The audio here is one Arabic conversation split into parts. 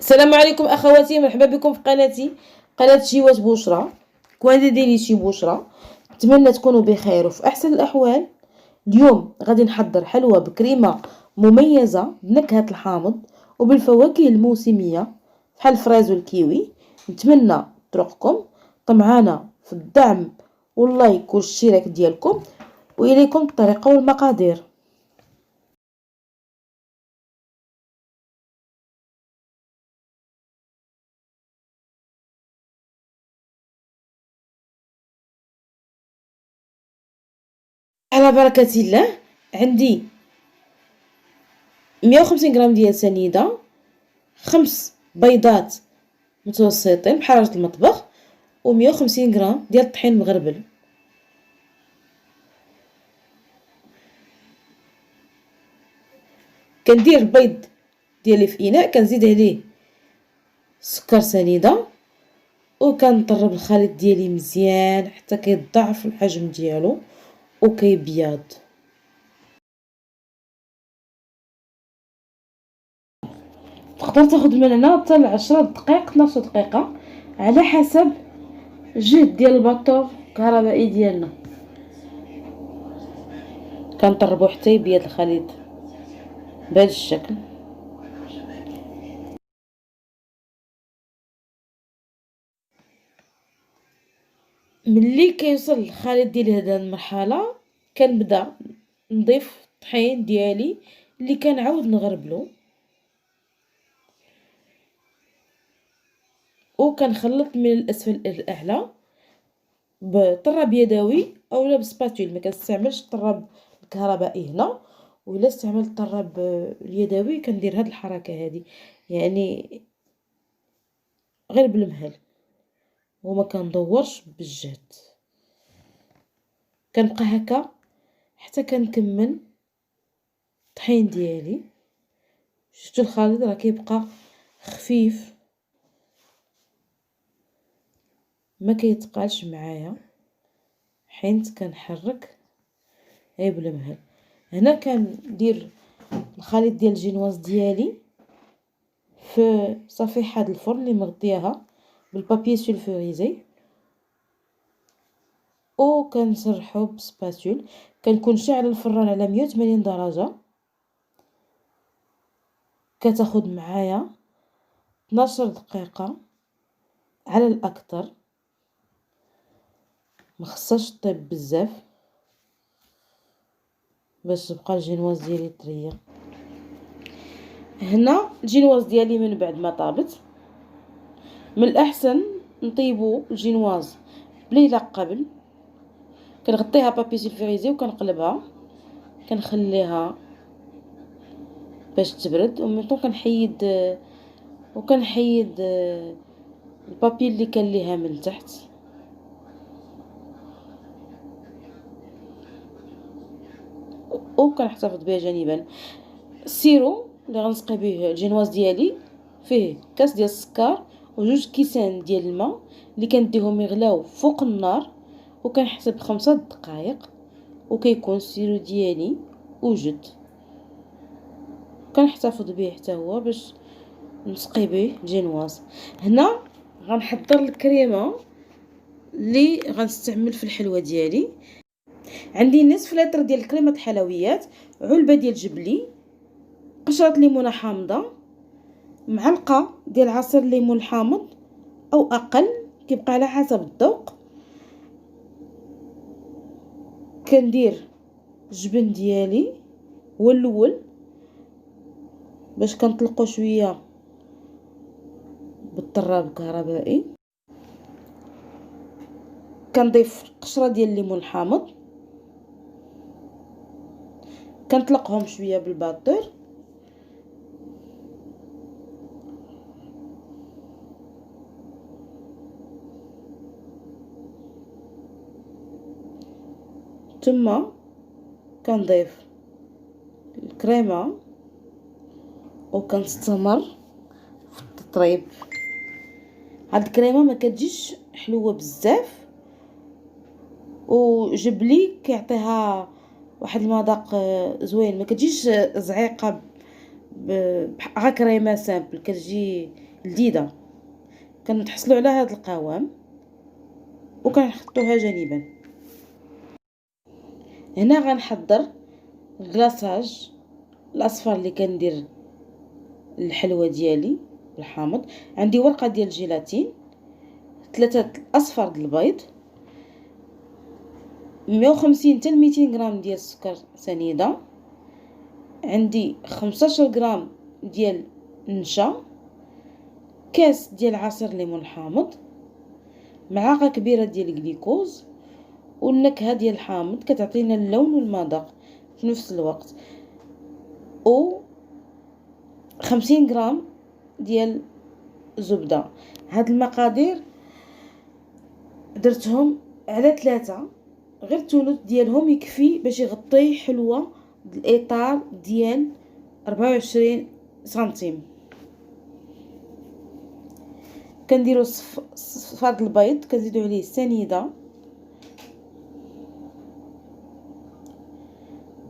السلام عليكم اخواتي، مرحبا بكم في قناتي، قناه شيوات بشرى. كواليتي ديالي شي بشرى. نتمنى تكونوا بخير وفي احسن الاحوال. اليوم غادي نحضر حلوى بكريمه مميزه بنكهه الحامض وبالفواكه الموسميه بحال الفريز والكيوي. نتمنى طرقكم طمعانه في الدعم واللايك والاشتراك ديالكم، واليكم الطريقه والمقادير. على بركه الله. عندي 150 غرام ديال سنيده، 5 بيضات متوسطين بحرارة المطبخ، و150 غرام ديال الطحين مغربل. كندير البيض ديالي في اناء، كنزيد عليه سكر سنيده، وكنطرب الخليط ديالي مزيان حتى كيتضاعف الحجم ديالو وكيبيض. تقدر تاخد من هنا حتى ل10 دقائق 12 دقيقه على حسب الجهد ديال الباطور الكهربائي ديالنا. كنطربو حتى يبيض الخليط بهذا الشكل. ملي كيوصل الخليط ديال هذه المرحله، كنبدا نضيف الطحين ديالي اللي كنعاود نغربلو، وكنخلط من الاسفل الى الاعلى بطراب يدوي اولا بسباتول. ما كنستعملش الطراب الكهربائي هنا، ولا استعملت الطراب اليدوي كندير هاد الحركه هذه، يعني غير بالمهل وما كندورش بالجهد. كنبقى هكا حتى كنكمل الطحين ديالي. شفتوا الخليط راه كيبقى خفيف، ما كيتقالش معايا حيت كنحرك غير بالمهل. هنا كندير الخليط ديال الجينواز ديالي في صفيحه د الفرن اللي مغطياها بالبابي سولفوريزي، و كنسرحو بسباتول. كنكون شاعل الفران على 180 درجه. كتاخد معايا 12 دقيقه على الاكثر، مخصهاش طيب بزاف باش تبقى الجينواز ديالي طريه. هنا الجينواز ديالي من بعد ما طابت، من الاحسن نطيبو الجينواز بليله قبل. كنغطيها بابي سولفوريزي وكنقلبها، كنخليها باش تبرد، ومنطون كنحيد البابي اللي كان ليها من تحت. وكنحتفظ بها جانبا. السيرو اللي غنسقي به الجينواز ديالي فيه كاس ديال السكر وجوج كيسان ديال الماء اللي كنديهم يغلاو فوق النار، وكنحسب 5 دقائق وكيكون السيرو ديالي وجد. كنحتفظ به حتى هو باش نسقي به الجينواز. هنا غنحضر الكريمه اللي غنستعمل في الحلوى ديالي. عندي نصف لتر ديال كريمه الحلويات، علبه ديال جبلي، قشره ليمونه حامضه، معلقه ديال عصير الليمون الحامض او اقل، كيبقى على حسب الذوق. كندير الجبن ديالي هو الاول باش كنطلقو شويه بالطراب الكهربائي. كنضيف قشره ديال الليمون الحامض، كنطلقهم شويه بالباطور، ثم كنضيف الكريمه وكنستمر في التطريب. هاد الكريمه ما كتجيش حلوه بزاف، وجبلي كيعطيها واحد المذاق زوين، ما كتجيش زعيقه غا كريمه سامبل، كتجي لذيذه. كنتحصلوا على هذا القوام وكنحطوها جانبا. هنا غنحضر الكلاصاج الاصفر اللي كندير الحلوى ديالي الحامض. عندي ورقه ديال الجيلاتين، 3 اصفر د البيض، 150 حتى 200 غرام ديال السكر سنيده، عندي 15 غرام ديال النشا، كاس ديال عصير ليمون حامض، معلقه كبيره ديال الجليكوز. والنكهه ديال الحامض كتعطينا اللون والمذاق في نفس الوقت. و 50 غرام ديال زبده. هاد المقادير درتهم على 3، غير الثلث ديالهم يكفي باش يغطي حلوه الاطار ديال 24 سنتيم. كنديروا صفار البيض، كنزيدوا عليه سنيده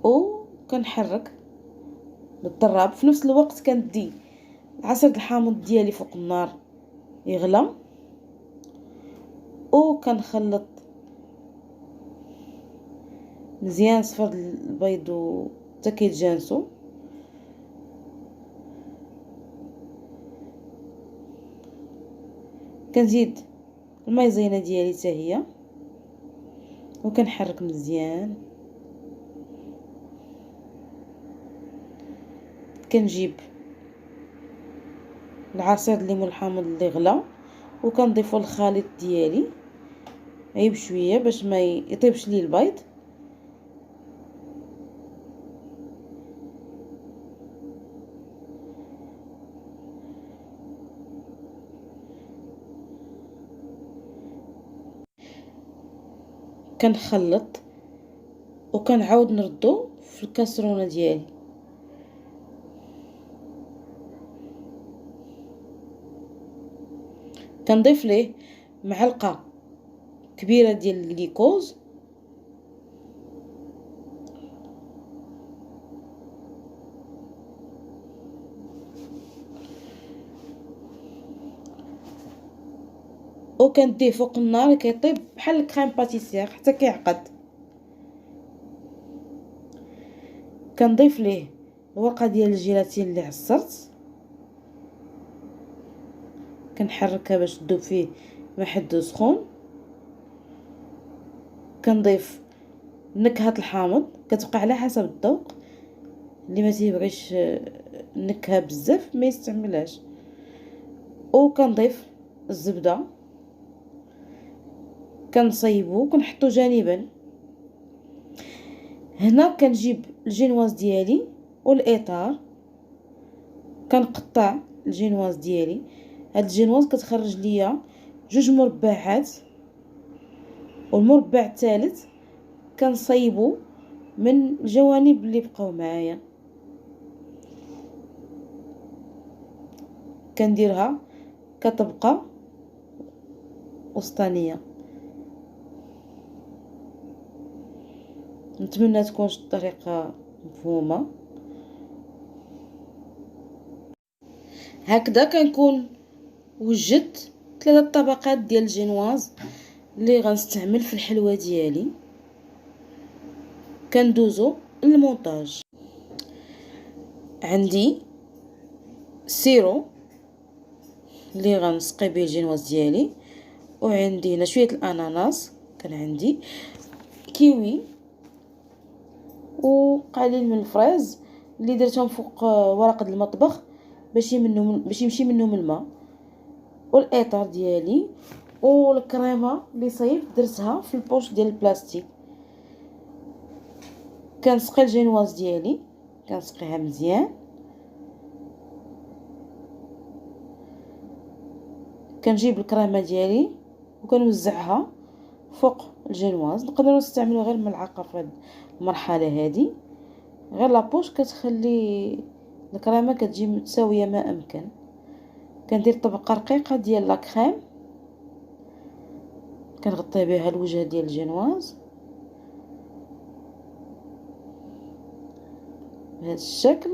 وكنحرك بالضراب. في نفس الوقت كندي عصير الحامض ديالي فوق النار يغلى، وكنخلط مزيان صفر البيض حتى كيتجانسوا. كنزيد المايزينا ديالي حتى هي وكنحرك مزيان. كنجيب العصير الليمون الحامض اللي غلا وكنضيفو الخليط ديالي غير بشويه باش ما يطيبش لي البيض. كنخلط وكنعاود نردو في الكاسرونه ديالي. كنضيف ليه معلقه كبيره ديال الجليكوز، وكنديه فوق النار كيطيب بحال الكريم باتيسير حتى كيعقد. كنضيف ليه الورقه ديال الجيلاتين اللي عصرت، كنحركها باش تذوب فيه مع حد سخون. كنضيف نكهه الحامض كتبقى على حسب الذوق، اللي ما تيبغيش النكهه بزاف ما يستعملهاش. وكنضيف الزبده، كنصايبو كنحطو جانبا. هنا كنجيب الجينواز ديالي والاطار، كنقطع الجينواز ديالي. هاد الجينواز كتخرج ليا 2 مربعات، والمربع الثالث كنصايبو من الجوانب اللي بقاو معايا. كنديرها كطبقه وسطانيه. نتمنى تكون الطريقه مفهومه. هكذا كنكون وجدت 3 طبقات ديال الجينواز اللي غنستعمل في الحلوى ديالي. كندوزو للمونتاج. عندي سيرو اللي غنسقي به الجينواز ديالي، وعندي هنا شويه الاناناس، كان عندي كيوي وقليل من الفريز اللي درتهم فوق ورق المطبخ باش يمشي منهم الماء، والاطار ديالي والكريمه اللي صايب درتها في البوش ديال البلاستيك. كنسقي الجينواز ديالي، كنسقيها مزيان. كنجيب الكريمه ديالي وكنوزعها فوق الجينواز. نقدروا نستعملوا غير ملعقه في هذه المرحله هذه، غير لابوش كتخلي الكريمه كتجي متساويه ما امكن. كندير طبقه رقيقه ديال لا كريم كنغطي بها الوجه ديال الجينواز بهذا الشكل.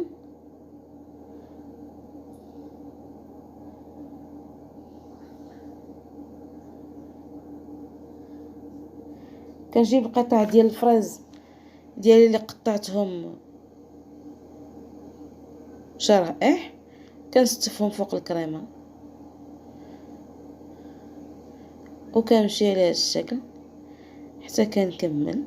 كنجيب القطع ديال الفريز ديالي اللي قطعتهم شرائح، كنستفهم فوق الكريمه وكنمشي على هذا الشكل حتى كنكمل.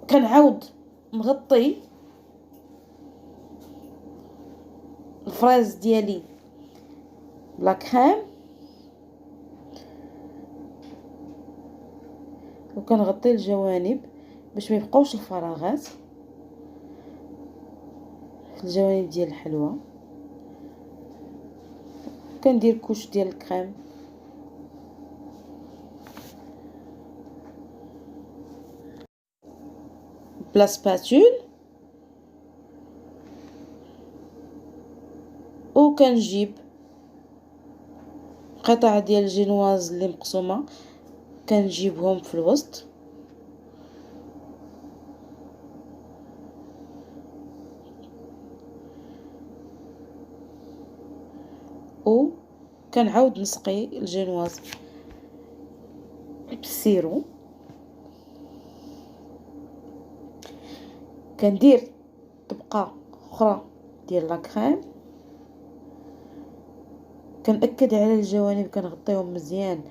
كنعاود نغطي الفريز ديالي بلا كريم وكنغطي الجوانب باش ما يبقاوش الفراغات في الجوانب ديال الحلوى. كندير كوش ديال الكريم بلا سباتول وكنجيب قطع ديال الجينواز اللي مقسومه كنجيبهم في الوسط و كنعاود نسقي الجينواز بالسيرو. كندير طبقه اخرى ديال لا كريم، كنأكد على الجوانب كنغطيهم مزيان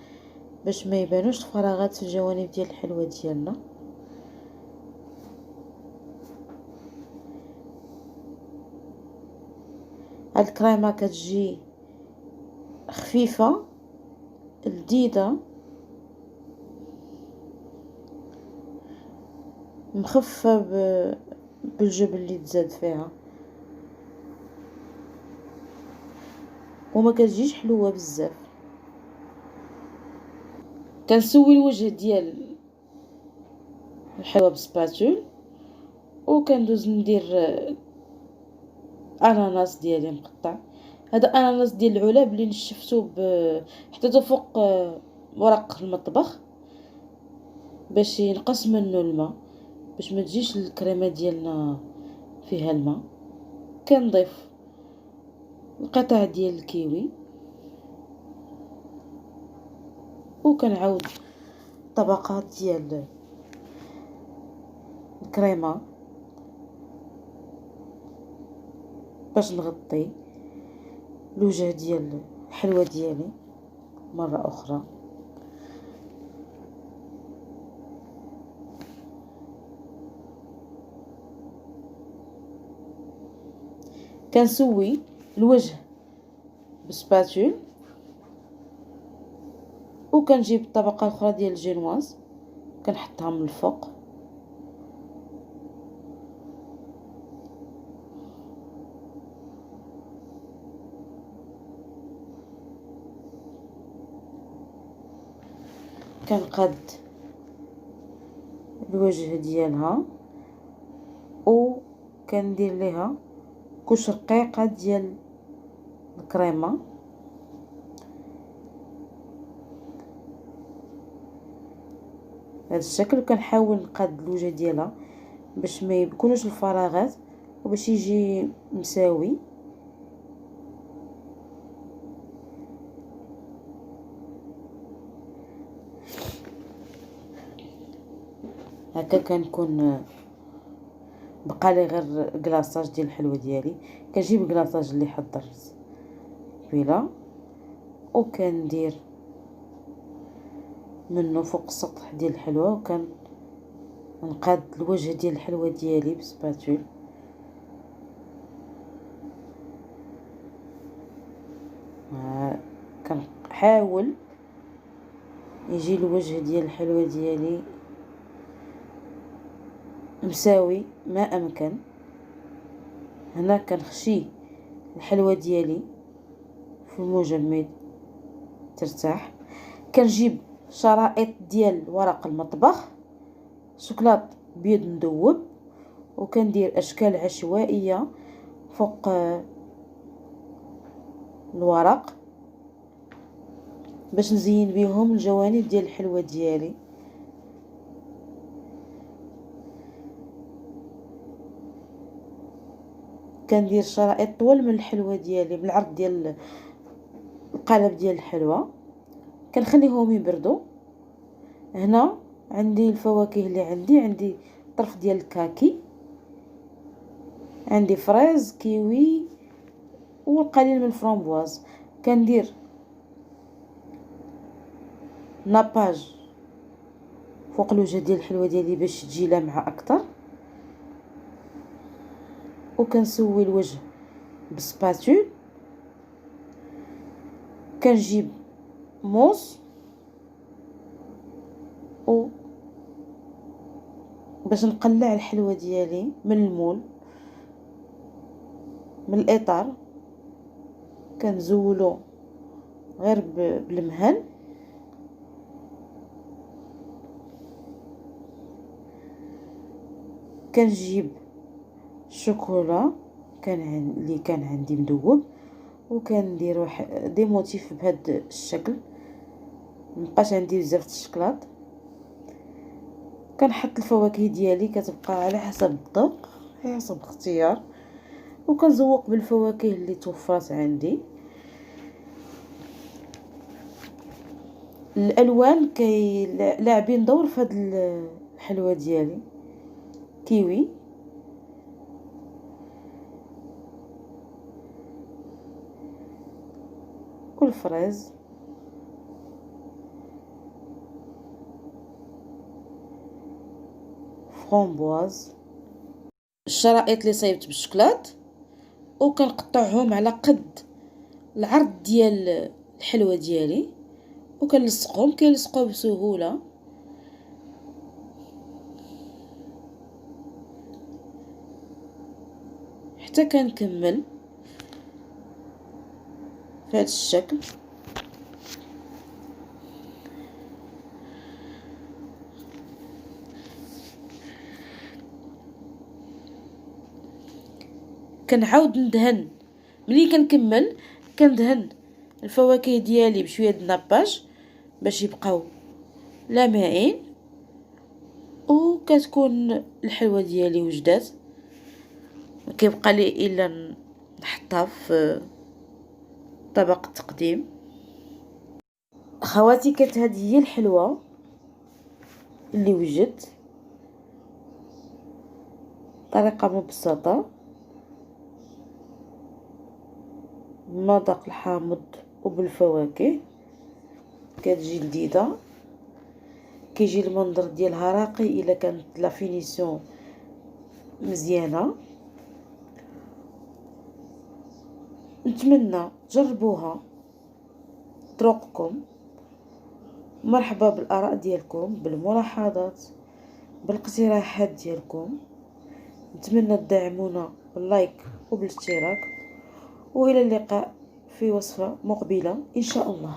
باش ما يبانوش الفراغات في الجوانب ديال الحلوى ديالنا. هاد الكريمه كتجي خفيفه لذيذه مخففه بالجبن اللي تزاد فيها، وما كتجيش حلوه بزاف. كنسوي الوجه ديال الحلوى بسباتول وكندوز ندير اناناس ديالي مقطع. هذا اناناس ديال العلاب اللي نشفتو حطيتو فوق ورق المطبخ باش ينقص منه الماء باش ما تجيش الكريمه ديالنا فيها الماء. كنضيف القطع ديال الكيوي وكنعاود طبقات ديال الكريمه باش نغطي الوجه ديال الحلوى ديالي مره اخرى. كنسوي الوجه بسباتول وكنجيب الطبقه الاخرى ديال الجينواز كنحطها من الفوق كنقاد الوجه ديالها وكندير ليها كوش رقيقه ديال الكريمه بهذا الشكل. كنحاول نقاد الوجه ديالها باش ما يكونوش الفراغات وباش يجي مساوي. هكا كنكون بقالي غير كلاصاج ديال الحلوى ديالي. كنجيب كلاصاج اللي حضرت قبيله وكندير منه فوق السطح ديال الحلوى وكنقاد الوجه ديال الحلوى ديالي بسباتول. كنحاول يجي الوجه ديال الحلوى ديالي مساوي ما امكن. هنا كنخشي الحلوى ديالي في المجمد ترتاح. كنجيب شرائط ديال ورق المطبخ شوكولات بيض مذوب وكندير اشكال عشوائيه فوق الورق باش نزين بيهم الجوانب ديال الحلوى ديالي. كندير شرائط طول من الحلوى ديالي بالعرض ديال القالب ديال الحلوى، كنخليهم يبردوا. هنا عندي الفواكه اللي عندي طرف ديال الكاكي، عندي فريز، كيوي، والقليل من الفرامبواز. كندير ناباج فوق الوجه ديال الحلوى ديالي باش تجي لامعه اكثر، وكنسوي الوجه بسباتول. كنجيب موز و باش نقلع الحلوى ديالي من المول، من الاطار، كنزولو غير بالمهل. كنجيب الشوكولا اللي كان عندي مذوب، وكندير واحد دي موتيف بهذا الشكل. مبقاش عندي بزاف الشكلاط. كنحط الفواكه ديالي، كتبقى على حسب الذوق، على حسب الاختيار، وكنزوق بالفواكه اللي توفرت عندي. الالوان لاعبين دور في هذه الحلوى ديالي. كيوي، والفريز، فرامبواز. الشرائط اللي صايبت بالشكلاط، وكنقطعهم على قد العرض ديال الحلوى ديالي، وكنلصقهم. كيلصقوا بسهوله. حتى كنكمل في هذا الشكل. كنعاود ندهن ملي كنكمل، كندهن الفواكه ديالي بشويه د الناباج باش يبقاو لامعين، وكتكون الحلوى ديالي وجدات. كيبقى لي الا نحطها في طبق التقديم. خواتي، كانت هذه هي الحلوى اللي وجدت، طريقه مبسطه، مذاق الحامض وبالفواكه، كتجي لذيذه. كيجي المنظر ديالها راقي الا كانت لا فينيسيون مزيانه. نتمنى جربوها تروقكم. مرحبا بالاراء ديالكم، بالملاحظات، بالاقتراحات ديالكم. نتمنى تدعمونا باللايك وبالاشتراك، والى اللقاء في وصفه مقبله ان شاء الله.